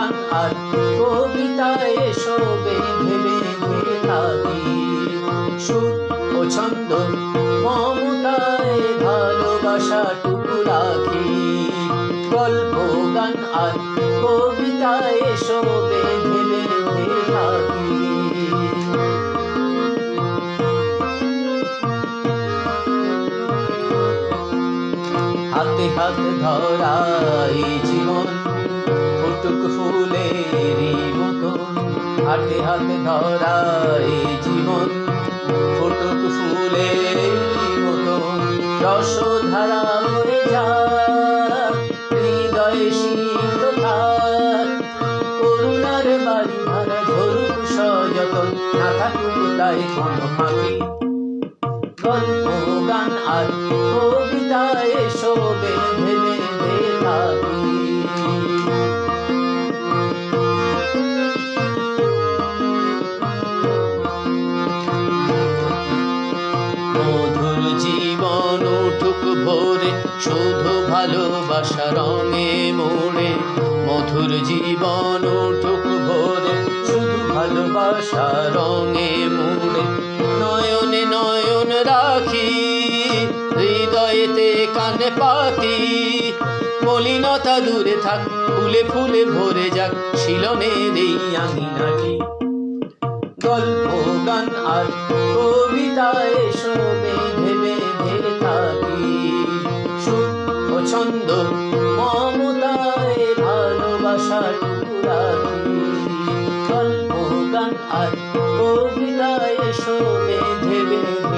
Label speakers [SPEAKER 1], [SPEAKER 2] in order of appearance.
[SPEAKER 1] গান আর কবিতায় এসো বেঁধে বেঁধে থাকি। সুর ও ছন্দ মমতায় ভালোবাসাটুকু রাখি। গল্প গান আর কবিতায় এসো বেঁধে বেঁধে থাকি। হাতে হাতে ধরা এই জীবন ফুটুক ফুলেরই মতন। হাতে হাতে ধরা এই জীবন ফুটুক ফুলেরই মতন। রসধারা বয়ে যাক, হৃদয়ে শীত থাক, করুণার বাড়ি ধারা ঝরুক সযতন, না থাকুক তাই কোনো ফাঁকি। গল্প গান আর কবিতায় এসো বেঁধে বেঁধে থাকি। মধুর জীবন উঠুক ভোরে, শুধু ভালোবাসা রঙে মোড়ে। মধুর জীবন উঠুক ভোরে, শুধু ভালোবাসা রঙে মোড়ে। নয়নে নয়ন রাখি, হৃদয়েতে কানে পাতি। মলিনতা দূরে থাক, ফুলে ফুলে ভরে যাক শিলনের এই আঙিনাটি। গল্প গান আর কবিতায় এসো বেঁধে বেঁধে থাকি। সুর ও ছন্দ মমতায় ভালোবাসাটুকু রাখি। গল্প গান আর কবিতায় এসো বেঁধে বেঁধে